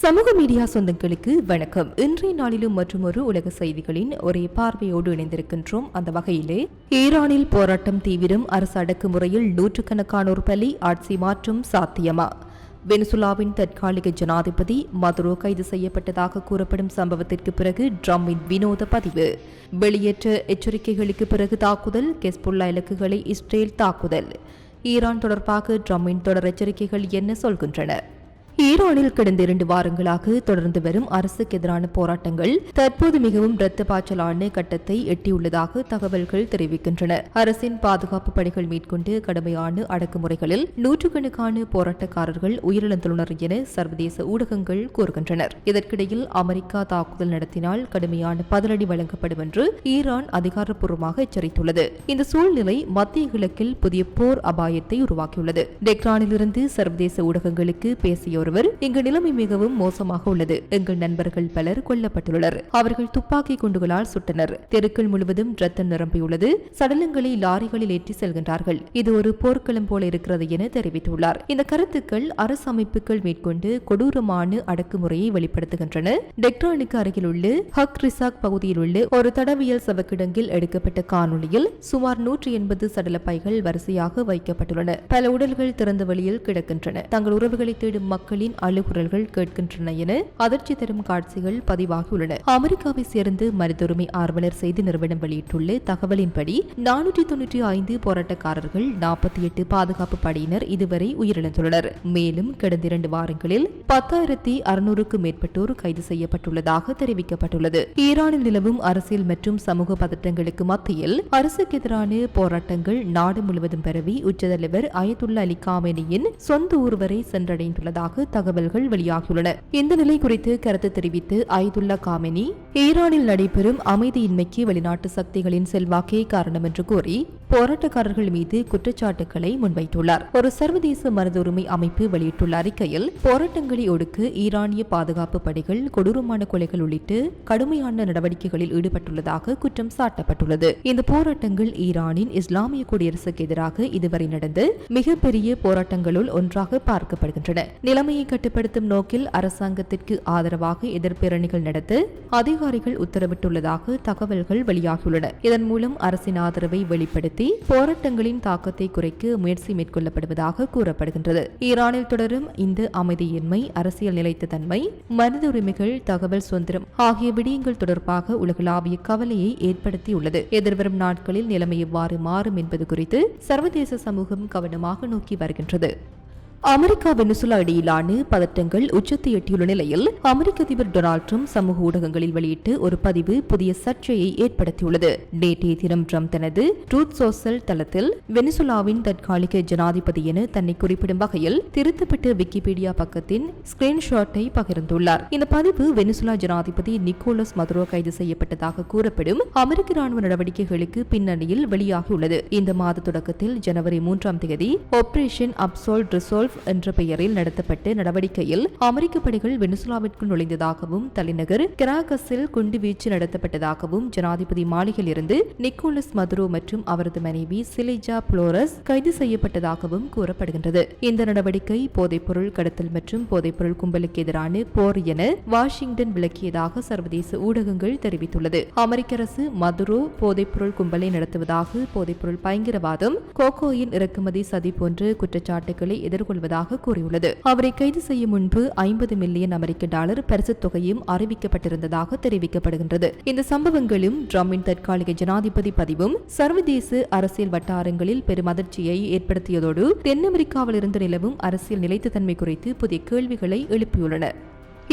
சமூக மீடியா சொந்தங்களுக்கு வணக்கம். இன்றைய நாளிலும் மற்றொரு உலக செய்திகளின் ஒரே பார்வையோடு இணைந்திருக்கின்றோம். அந்த வகையிலே ஈரானில் போராட்டம் தீவிரம், அரசு அடக்குமுறையில் நூற்றுக்கணக்கானோர் பலி, ஆட்சி மாற்றம் சாத்தியமா? வெனிசுலாவின் தற்காலிக ஜனாதிபதி மதுரோ கைது செய்யப்பட்டதாக கூறப்படும் சம்பவத்திற்கு பிறகு ட்ரம்பின் வினோத பதிவு. வெளியேற்ற எச்சரிக்கைகளுக்கு பிறகு தாக்குதல், ஹெஸ்புல்லா இலக்குகளை இஸ்ரேல் தாக்குதல். ஈரான் தொடர்பாக ட்ரம்பின் தொடர் எச்சரிக்கைகள் என்ன சொல்கின்றன? ஈரானில் கடந்த 2 வாரங்களாக தொடர்ந்து வரும் அரசுக்கு எதிரான போராட்டங்கள் தற்போது மிகவும் இரத்த பாய்ச்சலான கட்டத்தை எட்டியுள்ளதாக தகவல்கள் தெரிவிக்கின்றன. அரசின் பாதுகாப்பு படைகள் மேற்கொண்டு கடுமையான அடக்குமுறைகளில் நூற்றுக்கணக்கான போராட்டக்காரர்கள் உயிரிழந்துள்ளனர் என சர்வதேச ஊடகங்கள் கூறுகின்றனர். இதற்கிடையில் அமெரிக்கா தாக்குதல் நடத்தினால் கடுமையான பதிலடி வழங்கப்படும் என்று ஈரான் அதிகாரப்பூர்வமாக எச்சரித்துள்ளது. இந்த சூழ்நிலை மத்திய கிழக்கில் புதிய போர் அபாயத்தை உருவாக்கியுள்ளது. டெக்ரானிலிருந்து சர்வதேச ஊடகங்களுக்கு பேசிய ஒருவர், இங்கு நிலைமை மிகவும் மோசமாக உள்ளது. எங்கள் நண்பர்கள் பலர் கொல்லப்பட்டுள்ளனர். அவர்கள் துப்பாக்கி குண்டுகளால் சுட்டனர். தெருக்கள் முழுவதும் ரத்தம் நிரம்பியுள்ளது. சடலங்களை லாரிகளில் ஏற்றி செல்கின்றார்கள். இது ஒரு போர்க்களம் போல இருக்கிறது என தெரிவித்துள்ளார். இந்த கருத்துக்கள் அரசு அமைப்புகள் மேற்கொண்டு கொடூரமான அடக்குமுறையை வெளிப்படுத்துகின்றன. டெக்ரானுக்கு அருகில் உள்ள ஹக் ரிசாக் பகுதியில் உள்ள ஒரு தடவியல் சவக்கிடங்கில் எடுக்கப்பட்ட காணொலியில் சுமார் 180 சடல பைகள் வரிசையாக வைக்கப்பட்டுள்ளன. பல உடல்கள் திறந்த வெளியில் கிடக்கின்றன. தங்கள் உறவுகளை தேடும் மக்களின் அழுகுரல்கள் கேட்கின்றன என அதிர்ச்சி தரும் காட்சிகள் பதிவாகியுள்ளன. அமெரிக்காவை சேர்ந்து மனித உரிமை ஆர்வலர் செய்தி நிறுவனம் வெளியிட்டுள்ள தகவலின்படி 495 போராட்டக்காரர்கள், 48 பாதுகாப்பு படையினர் இதுவரை உயிரிழந்துள்ளனர். மேலும் கடந்த 2 வாரங்களில் 10,600க்கும் மேற்பட்டோர் கைது செய்யப்பட்டுள்ளதாக தெரிவிக்கப்பட்டுள்ளது. ஈரானில் நிலவும் அரசியல் மற்றும் சமூக பதற்றங்களுக்கு மத்தியில் அரசுக்கு எதிரான போராட்டங்கள் நாடு முழுவதும் பரவி உச்சதலைவர் அயதுல்லா அலி காமேனியின் சொந்த ஊர் வரை சென்றடைந்துள்ளதாக தகவல்கள் வெளியாகியுள்ளன. இந்த நிலை குறித்து கருத்து தெரிவித்து அயதுல்லா காமெனி, ஈரானில் நடைபெறும் அமைதியின்மைக்கு வெளிநாட்டு சக்திகளின் செல்வாக்கே காரணம் என்று கூறி போராட்டக்காரர்கள் மீது குற்றச்சாட்டுகளை முன்வைத்துள்ளார். ஒரு சர்வதேச மனித உரிமை அமைப்பு வெளியிட்டுள்ள அறிக்கையில், போராட்டங்களை ஒடுக்க ஈரானிய பாதுகாப்பு படைகள் கொடூரமான கொலைகள் உள்ளிட்ட கடுமையான நடவடிக்கைகளில் ஈடுபட்டுள்ளதாக குற்றம் சாட்டப்பட்டுள்ளது. இந்த போராட்டங்கள் ஈரானின் இஸ்லாமிய குடியரசுக்கு எதிராக இதுவரை நடந்த மிகப்பெரிய போராட்டங்களுள் ஒன்றாக பார்க்கப்படுகின்றன. நிலைமையை கட்டுப்படுத்தும் நோக்கில் அரசாங்கத்திற்கு ஆதரவாக எதிர்ப்பேரணிகள் நடத்த அதிகாரிகள் உத்தரவிட்டுள்ளதாக தகவல்கள் வெளியாகியுள்ளன. இதன் மூலம் அரசின் ஆதரவை வெளிப்படுத்தி போராட்டங்களின் தாக்கத்தை குறைக்க முயற்சி மேற்கொள்ளப்படுவதாக கூறப்படுகின்றது. ஈரானில் தொடரும் இந்த அமைதியின்மை, அரசியல் நிலைத்த தன்மை, மனித உரிமைகள், தகவல் சுதந்திரம் ஆகிய விடயங்கள் தொடர்பாக உலகளாவிய கவலையை ஏற்படுத்தியுள்ளது. எதிர்வரும் நாட்களில் நிலைமை எவ்வாறு மாறும் என்பது குறித்து சர்வதேச சமூகம் கவனமாக நோக்கி வருகின்றது. அமெரிக்கா வெனிசுலா இடையிலான பதற்றங்கள் உச்சத்தை எட்டியுள்ள நிலையில் அமெரிக்க அதிபர் டொனால்ட் ட்ரம்ப் சமூக ஊடகங்களில் வெளியிட்டு ஒரு பதிவு புதிய சர்ச்சையை ஏற்படுத்தியுள்ளது. நேற்றைய தினம் ட்ரம்ப் தனது ட்ரூத் சோஷியல் தளத்தில் வெனிசுலாவின் தற்காலிக ஜனாதிபதி என தன்னை குறிப்பிடும் வகையில் திருத்தப்பட்ட விக்கிபீடியா பக்கத்தின் ஸ்கிரீன்ஷாட்டை பகிர்ந்துள்ளார். இந்த பதிவு வெனிசுலா ஜனாதிபதி நிக்கோலஸ் மதுரோ கைது செய்யப்பட்டதாக கூறப்படும் அமெரிக்க ராணுவ நடவடிக்கைகளுக்கு பின்னணியில் வெளியாகியுள்ளது. இந்த மாத தொடக்கத்தில் ஜனவரி 3ஆம் தேதி ஆபரேஷன் அப்சால்ட் ரிசால்வ் என்ற பெயரில் நடத்தப்பட்ட நடவடிக்கையில் அமெரிக்க படைகள் வெனிசுலாவிற்குள் நுழைந்ததாகவும் தலைநகர் கராகஸில் குண்டுவீச்சு நடத்தப்பட்டதாகவும் ஜனாதிபதி மாளிகையில் இருந்து நிக்கோலஸ் மதுரோ மற்றும் அவரது மனைவி சிலிஜா புளோரஸ் கைது செய்யப்பட்டதாகவும் கூறப்படுகின்றது. இந்த நடவடிக்கை போதைப்பொருள் கடத்தல் மற்றும் போதைப்பொருள் கும்பலுக்கு எதிரான போர் என வாஷிங்டன் விளக்கியதாக சர்வதேச ஊடகங்கள் தெரிவித்துள்ளது. அமெரிக்க அரசு மதுரோ போதைப்பொருள் கும்பலை நடத்துவதாக, போதைப்பொருள் பயங்கரவாதம், கோகோயின் இறக்குமதி சதி போன்ற குற்றச்சாட்டுகளை எதிர்கொள்வது கூறியுள்ளது. அவரை கைது செய்யும் முன்பு $50 மில்லியன் பரிசுத் தொகையும் அறிவிக்கப்பட்டிருந்ததாக தெரிவிக்கப்படுகின்றது. இந்த சம்பவங்களும் ட்ரம்பின் தற்காலிக ஜனாதிபதி பதிவும் சர்வதேச அரசியல் வட்டாரங்களில் பெரும் அதிர்ச்சியை ஏற்படுத்தியதோடு தென் அமெரிக்காவில் இருந்து நிலவும் அரசியல் நிலைத்தன்மை குறித்து புதிய கேள்விகளை எழுப்பியுள்ளன.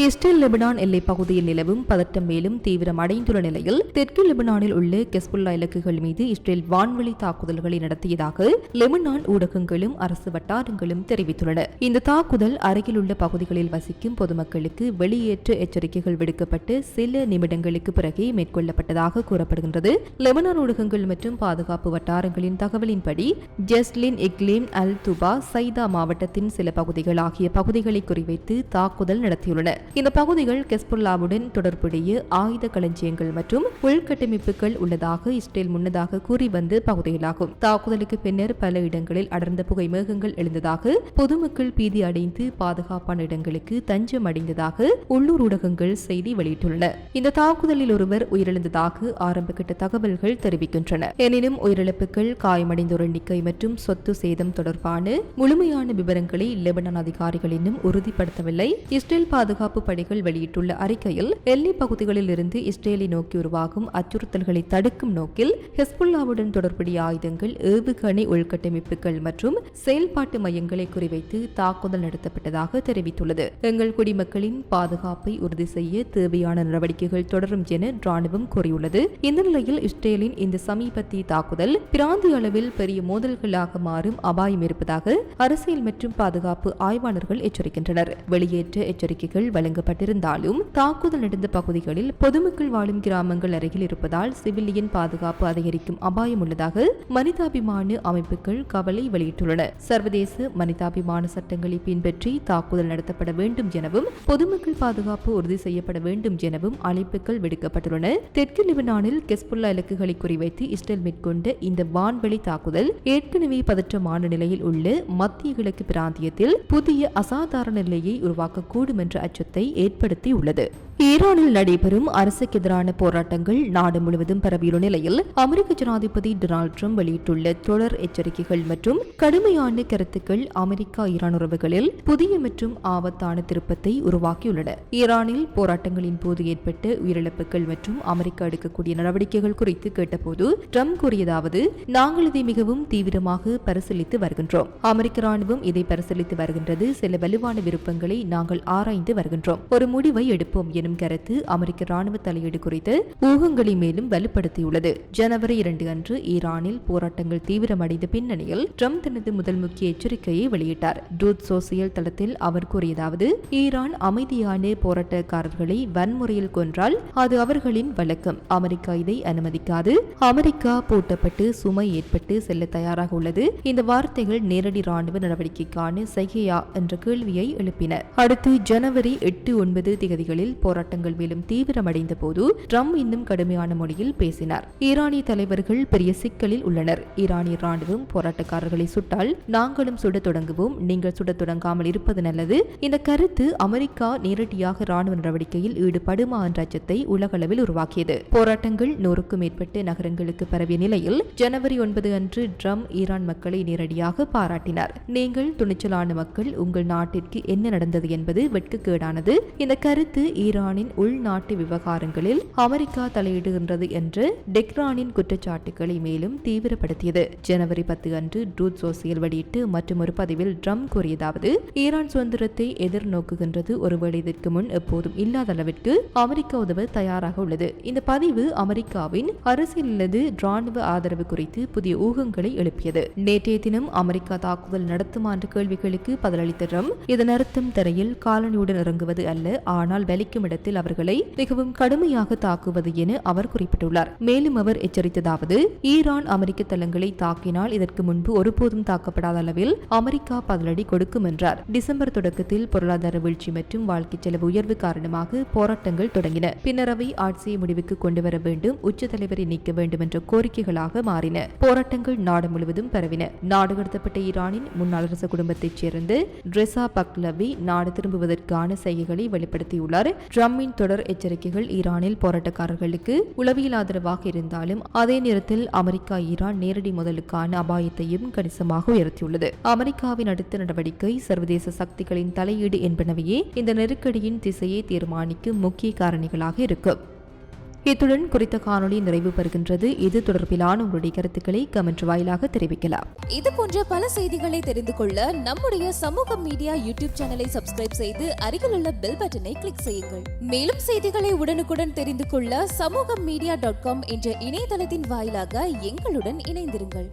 இஸ்ரேல் லெபனான் எல்லைப் பகுதியில் நிலவும் பதட்டம் மேலும் தீவிரம் அடைந்துள்ள நிலையில் தெற்கு லெபனானில் உள்ள ஹெஸ்புல்லா இலக்குகள் மீது இஸ்ரேல் வான்வழி தாக்குதல்களை நடத்தியதாக லெபனான் ஊடகங்களும் அரசு வட்டாரங்களும் தெரிவித்துள்ளன. இந்த தாக்குதல் அருகில் உள்ள பகுதிகளில் வசிக்கும் பொதுமக்களுக்கு வெளியேற்ற எச்சரிக்கைகள் விடுக்கப்பட்டு சில நிமிடங்களுக்கு பிறகே மேற்கொள்ளப்பட்டதாக கூறப்படுகின்றது. லெபனான் ஊடகங்கள் மற்றும் பாதுகாப்பு வட்டாரங்களின் தகவலின்படி ஜஸ்லின், இக்லீம், அல் துபா, சைதா மாவட்டத்தின் சில பகுதிகள் ஆகிய பகுதிகளை குறிவைத்து தாக்குதல் நடத்தியுள்ளன. இந்த பகுதிகள் ஹெஸ்புல்லாவுடன் தொடர்புடைய ஆயுத களஞ்சியங்கள் மற்றும் உள்கட்டமைப்புகள் உள்ளதாக இஸ்ரேல் முன்னதாக கூறி வந்த பகுதிகளாகும். தாக்குதலுக்கு பின்னர் பல இடங்களில் அடர்ந்த புகை மேகங்கள் எழுந்ததாக பொதுமக்கள் பீதி அடைந்து பாதுகாப்பான இடங்களுக்கு தஞ்சம் அடைந்ததாக உள்ளூர் ஊடகங்கள் செய்தி வெளியிட்டுள்ளன. இந்த தாக்குதலில் ஒருவர் உயிரிழந்ததாக ஆரம்பகட்ட தகவல்கள் தெரிவிக்கின்றன. எனினும் உயிரிழப்புகள், காயமடைந்தோர் எண்ணிக்கை மற்றும் சொத்து சேதம் தொடர்பான முழுமையான விவரங்களை லெபனான் அதிகாரிகள் இன்னும் உறுதிப்படுத்தவில்லை. இஸ்ரேல் பாதுகாப்பு படைகள் வெளியிட்டுள்ள அறிக்கையில் எல்லை பகுதிகளில் இருந்து இஸ்ரேலை நோக்கி உருவாகும் அச்சுறுத்தல்களை தடுக்கும் நோக்கில் ஹெஸ்புல்லாவுடன் தொடர்புடைய ஆயுதங்கள், ஏவுகணை உள்கட்டமைப்புகள் மற்றும் செயல்பாட்டு மையங்களை குறிவைத்து தாக்குதல் நடத்தப்பட்டதாக தெரிவித்துள்ளது. எங்கள் குடிமக்களின் பாதுகாப்பை உறுதி செய்ய தேவையான நடவடிக்கைகள் தொடரும் என ராணுவம் கூறியுள்ளது. இந்த நிலையில் இஸ்ரேலின் இந்த சமீபத்திய தாக்குதல் பிராந்திய அளவில் பெரிய மோதல்களாக மாறும் அபாயம் இருப்பதாக அரசியல் மற்றும் பாதுகாப்பு ஆய்வாளர்கள் எச்சரிக்கின்றனர். வெளியேற்ற எச்சரிக்கைகள் வழங்கப்பட்டிருந்தாலும் தாக்குதல் நடந்த பகுதிகளில் பொதுமக்கள் வாழும் கிராமங்கள் அருகில் இருப்பதால் சிவிலியன் பாதுகாப்பு அதிகரிக்கும் அபாயம் உள்ளதாக மனிதாபிமான அமைப்புகள் கவலை வெளியிட்டுள்ளன. சர்வதேச மனிதாபிமான சட்டங்களை பின்பற்றி தாக்குதல் நடத்தப்பட வேண்டும் எனவும் பொதுமக்கள் பாதுகாப்பு உறுதி செய்யப்பட வேண்டும் எனவும் அழைப்புகள் விடுக்கப்பட்டுள்ளன. தெற்கு லெபனானில் ஹெஸ்புல்லா இலக்குகளை குறிவைத்து இஸ்ரேல் மேற்கொண்ட இந்த வான்வெளி தாக்குதல் ஏற்கனவே பதற்றமான நிலையில் உள்ள மத்திய கிழக்கு பிராந்தியத்தில் புதிய அசாதாரண நிலையை உருவாக்கக்கூடும் என்ற அச்சத்தை ஏற்படுத்தியுள்ளது. ஈரானில் நடைபெறும் அரசுக்கு எதிரான போராட்டங்கள் நாடு முழுவதும் பரவியுள்ள நிலையில் அமெரிக்க ஜனாதிபதி டொனால்டு ட்ரம்ப் வெளியிட்டுள்ள தொடர் எச்சரிக்கைகள் மற்றும் கடுமையான கருத்துக்கள் அமெரிக்கா ஈரான் உறவுகளில் புதிய மற்றும் ஆபத்தான திருப்பத்தை உருவாக்கியுள்ளன. ஈரானில் போராட்டங்களின் போது ஏற்பட்ட உயிரிழப்புகள் மற்றும் அமெரிக்கா எடுக்கக்கூடிய நடவடிக்கைகள் குறித்து கேட்டபோது ட்ரம்ப் கூறியதாவது: நாங்கள் இதை மிகவும் தீவிரமாக பரிசீலித்து வருகின்றோம். அமெரிக்க ராணுவம் இதை பரிசீலித்து வருகின்றது. சில வலுவான விருப்பங்களை நாங்கள் ஆராய்ந்து வருகின்றோம். ஒரு முடிவை எடுப்போம் எனும் கருத்து அமெரிக்க ராணுவ தலையீடு குறித்து ஊகங்களை மேலும் வலுப்படுத்தியுள்ளது. ஜனவரி 2 அன்று ஈரானில் போராட்டங்கள் தீவிரமடைந்த பின்னணியில் ட்ரம்ப் தனது முதல் முக்கிய எச்சரிக்கையை வெளியிட்டார். ட்ரூத் சோசியல் தளத்தில் அவர் கூறியதாவது: ஈரான் அமைதியான போராட்டக்காரர்களை வன்முறையில் கொன்றால் அது அவர்களின் வழக்கம். அமெரிக்கா இதை அனுமதிக்காது. அமெரிக்கா பூட்டப்பட்டு சுமை ஏற்பட்டு செல்ல தயாராக உள்ளது. இந்த வார்த்தைகள் நேரடி ராணுவ நடவடிக்கைக்கான சைகையா என்ற கேள்வியை எழுப்பின. அடுத்து ஜனவரி 8-9 திகதிகளில் போராட்டங்கள் மேலும் தீவிரமடைந்த போது ட்ரம்ப் இன்னும் கடுமையான மொழியில் பேசினார். ஈரானிய தலைவர்கள் பெரிய சிக்கலில் உள்ளனர். ஈரானிய ராணுவம் போராட்டக்காரர்களை சுட்டால் நாங்களும் சுடத் தொடங்குவோம். நீங்கள் சுடத் தொடங்காமல் இருப்பது நல்லது. இந்த கருத்து அமெரிக்கா நேரடியாக ராணுவ நடவடிக்கையில் ஈடுபடுமா என்ற அச்சத்தை உலகளவில் உருவாக்கியது. போராட்டங்கள் 100க்கும் மேற்பட்ட நகரங்களுக்கு பரவிய நிலையில் ஜனவரி 9 அன்று ட்ரம்ப் ஈரான் மக்களை நேரடியாக பாராட்டினார். நீங்கள் துணிச்சலான மக்கள். உங்கள் நாட்டிற்கு என்ன நடந்தது என்பது வெட்கக்கேடானது. இந்த கருத்து ஈரானின் உள்நாட்டு விவகாரங்களில் அமெரிக்கா தலையிடுகின்றது என்று டெஹ்ரானின் குற்றச்சாட்டுகளை மேலும் தீவிரப்படுத்தியது. ஜனவரி 10 அன்று ட்ரூத் சோசியல் வெளியிட்டு மற்றும் ஒரு பதிவில் ட்ரம்ப் கூறியதாவது: ஈரான் சுதந்திரத்தை எதிர்நோக்குகின்றது. ஒருவேளை இதற்கு முன் எப்போதும் இல்லாத அளவிற்கு அமெரிக்கா உதவ தயாராக உள்ளது. இந்த பதிவு அமெரிக்காவின் அரசியல் அல்லது ராணுவ ஆதரவு குறித்து புதிய ஊகங்களை எழுப்பியது. நேற்றைய தினம் அமெரிக்கா தாக்குதல் நடத்துமா என்ற கேள்விகளுக்கு பதிலளித்த ட்ரம்ப் இதன் அர்த்தம் தரையில் காலனியுடன் இறங்குவது அல்ல, ஆனால் வலிக்கும் இடத்தில் அவர்களை மிகவும் கடுமையாக தாக்குவது என அவர் குறிப்பிட்டுள்ளார். மேலும் அவர் எச்சரித்ததாவது: ஈரான் அமெரிக்க தளங்களை தாக்கினால் இதற்கு முன்பு ஒருபோதும் தாக்கப்படாத அளவில் அமெரிக்கா பதிலடி கொடுக்கும் என்றார். டிசம்பர் தொடக்கத்தில் பொருளாதார வீழ்ச்சி மற்றும் வாழ்க்கை செலவு உயர்வு காரணமாக போராட்டங்கள் தொடங்கின. பின்னர் அவை ஆட்சியை முடிவுக்கு கொண்டு வர வேண்டும், உச்ச தலைவரை நீக்க வேண்டும் என்ற கோரிக்கைகளாக மாறின. போராட்டங்கள் நாடு முழுவதும் பரவின. நாடு கடத்தப்பட்ட ஈரானின் முன்னாள் அரச குடும்பத்தைச் சேர்ந்த ரெசா பக்லவி நாடு திரும்புவதற்கான செய்கைகளை வெளிப்படுத்தியுள்ளார். ட்ரம்பின் தொடர் எச்சரிக்கைகள் ஈரானில் போராட்டக்காரர்களுக்கு உளவியல் ஆதரவாக இருந்தாலும் அதே நேரத்தில் அமெரிக்கா ஈரான் நேரடி முதலுக்கான அபாயத்தையும் கணிசமாக உயர்த்தியுள்ளது. அமெரிக்காவின் அடுத்த நடவடிக்கை, சர்வதேச சக்திகளின் தலையீடு என்பனவையே இந்த நெருக்கடியின் திசையை தீர்மானிக்கும் முக்கிய காரணிகளாக இருக்கும். இத்துடன் குறித்த காணொளி நிறைவு பெறுகின்றது. இது தொடர்பிலான உங்களுடைய கருத்துக்களை கமெண்ட் வாயிலாக தெரிவிக்கலாம். இது போன்ற பல செய்திகளை தெரிந்து கொள்ள நம்முடைய சமூக மீடியா யூடியூப் சேனலை சப்ஸ்கிரைப் செய்து அருகில் உள்ள பெல் பட்டனை கிளிக் செய்யுங்கள். மேலும் செய்திகளை உடனுக்குடன் தெரிந்து கொள்ள சமூகமீடியா.com என்ற இணையதளத்தின் வாயிலாக எங்களுடன் இணைந்திருங்கள்.